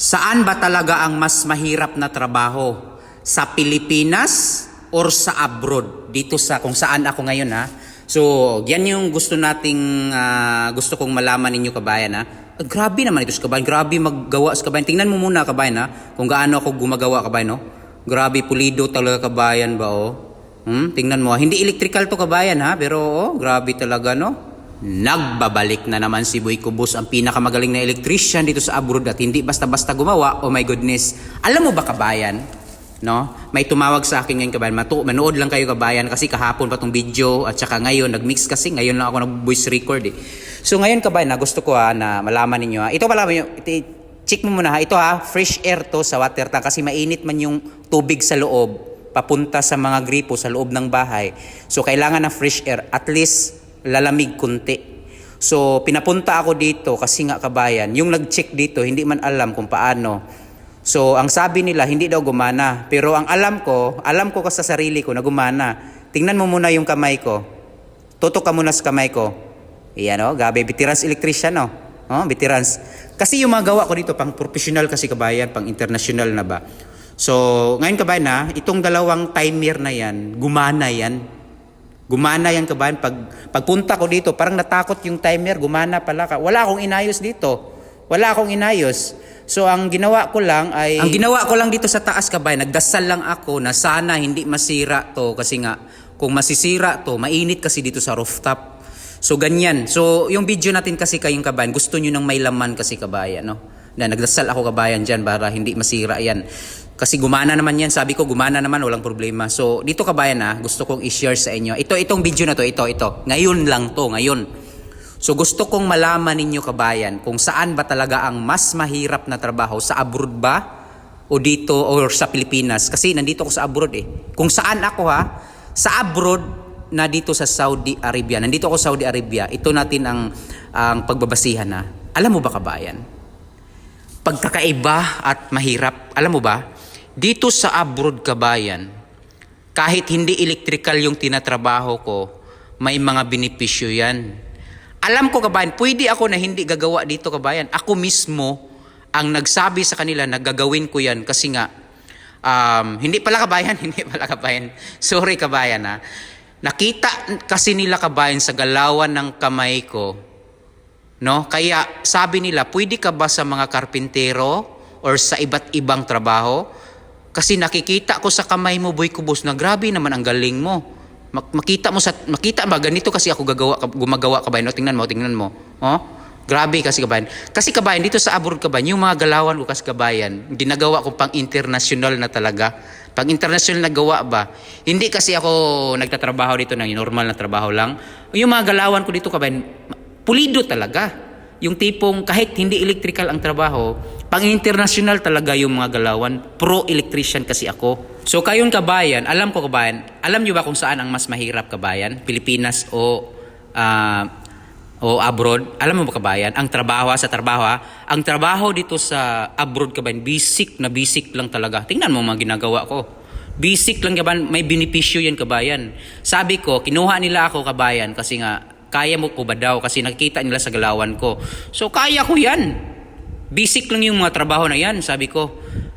Saan ba talaga ang mas mahirap na trabaho? Sa Pilipinas or sa abroad? Dito sa kung saan ako ngayon ha. So, yan yung gusto nating gusto kong malaman ninyo kabayan ha. Grabe naman ito sa kabayan. Grabe maggawa sa kabayan. Tingnan mo muna kabayan ha. Kung gaano ako gumagawa kabayan no. Grabe pulido talaga kabayan ba oh. Tingnan mo. Hindi electrical to kabayan ha. Pero grabe talaga no. Nagbabalik na naman si Boy Cubos, ang pinakamagaling na electrician dito sa abroad at hindi basta-basta gumawa. Oh my goodness. Alam mo ba kabayan? No? May tumawag sa akin ngayon kabayan. Manood lang kayo kabayan kasi kahapon pa tong video at saka ngayon nagmix kasi ngayon lang ako nag-voice record eh. So ngayon kabayan na gusto ko na malaman ninyo Ito malaman niyo. Check mo muna ha. Ito fresh air to sa water tank kasi mainit man yung tubig sa loob papunta sa mga gripo sa loob ng bahay. So kailangan ng fresh air at least lalamig kunti. So pinapunta ako dito kasi nga kabayan, yung nag-check dito hindi man alam kung paano. So ang sabi nila hindi daw gumana. Pero ang alam ko sa sarili ko na gumana. Tingnan mo muna yung kamay ko. Tutok ka muna sa kamay ko. Iyan gabi veterans electrician veterans. Kasi yung mga gawa ko dito pang professional kasi kabayan, pang international na ba. So ngayon kabayan itong dalawang timer na yan, gumana yan. Gumana yan kabayan. Pagpunta ko dito, parang natakot yung timer. Gumana pala ka. Wala akong inayos dito. So ang ginawa ko lang dito sa taas kabayan, nagdasal lang ako na sana hindi masira to. Kasi nga, kung masisira to, mainit kasi dito sa rooftop. So ganyan. So yung video natin kasi kayong kabayan, gusto nyo nang may laman kasi kabayan. No? Na nagdasal ako kabayan dyan para hindi masira yan. Kasi gumana naman yan. Sabi ko gumana naman, walang problema. So dito kabayan gusto kong i-share sa inyo. Itong video na to, ito. Ngayon lang to, ngayon. So gusto kong malaman ninyo kabayan kung saan ba talaga ang mas mahirap na trabaho. Sa abroad ba? O dito or sa Pilipinas? Kasi nandito ako sa abroad eh. Kung saan ako sa abroad na dito sa Saudi Arabia. Nandito ako sa Saudi Arabia. Ito natin ang pagbabasihan Alam mo ba kabayan? Pagkakaiba at mahirap. Alam mo ba? Dito sa abroad kabayan, kahit hindi electrical yung tinatrabaho ko, may mga benepisyo yan. Alam ko kabayan, pwede ako na hindi gagawa dito kabayan. Ako mismo ang nagsabi sa kanila na gagawin ko yan kasi nga, hindi pala kabayan. Sorry kabayan Nakita kasi nila kabayan sa galawan ng kamay ko. No? Kaya sabi nila, pwede ka ba sa mga karpintero or sa iba't ibang trabaho? Kasi nakikita ko sa kamay mo, Boy Cubos, na grabe naman ang galing mo. Makita ba ganito kasi ako gumagawa kabayan. Tingnan mo. Grabe kasi kabayan. Kasi kabayan, dito sa abroad kabayan, yung mga galawan ko kasi kabayan, ginagawa ko pang international na talaga. Pang international na gawa ba? Hindi kasi ako nagtatrabaho dito ng normal na trabaho lang. Yung mga galawan ko dito kabayan, pulido talaga. Yung tipong kahit hindi electrical ang trabaho, pang-international talaga yung mga galawan. Pro-electrician kasi ako. So kayon kabayan, alam nyo ba kung saan ang mas mahirap kabayan? Pilipinas o abroad? Alam mo ba kabayan? Ang trabaho ang trabaho dito sa abroad kabayan, basic lang talaga. Tingnan mo mga ginagawa ko. Basic lang kabayan, may benepisyo yan kabayan. Sabi ko, kinuha nila ako kabayan kasi nga, kaya mo ko ba daw? Kasi nakikita nila sa galawan ko. So, kaya ko yan. Basic lang yung mga trabaho na yan, sabi ko.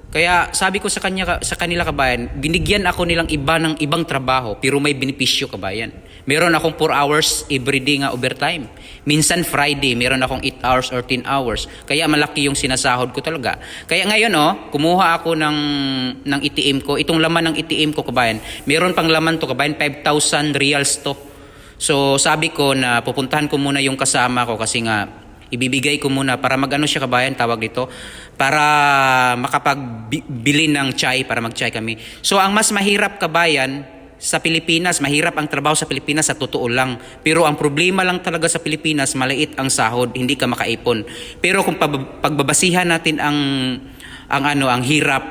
Kaya sabi ko sa kanila kabayan, binigyan ako nilang ibang trabaho, pero may benepisyo kabayan. Meron akong 4 hours everyday nga overtime. Minsan Friday, meron akong 8 hours or 10 hours. Kaya malaki yung sinasahod ko talaga. Kaya ngayon kumuha ako ng ATM ko. Itong laman ng ATM ko kabayan, meron pang laman to kabayan, 5,000 reals to. So sabi ko na pupuntahan ko muna yung kasama ko kasi nga ibibigay ko muna para siya kabayan, tawag dito, para makapagbili ng chai, para mag-chai kami. So ang mas mahirap kabayan sa Pilipinas, mahirap ang trabaho sa Pilipinas sa totoo lang. Pero ang problema lang talaga sa Pilipinas, maliit ang sahod, hindi ka makaipon. Pero kung pagbabasihan natin ang hirap,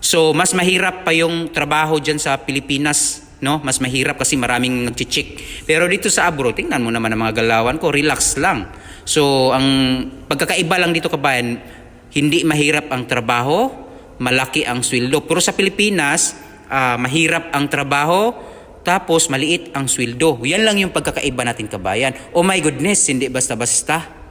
so mas mahirap pa yung trabaho diyan sa Pilipinas. No, mas mahirap kasi maraming nagche-check. Pero dito sa abroad, tingnan mo naman ang mga galawan ko, relax lang. So, ang pagkakaiba lang dito kabayan, hindi mahirap ang trabaho, malaki ang sweldo. Pero sa Pilipinas, mahirap ang trabaho, tapos maliit ang sweldo. Yan lang yung pagkakaiba natin kabayan. Oh my goodness, hindi basta-basta.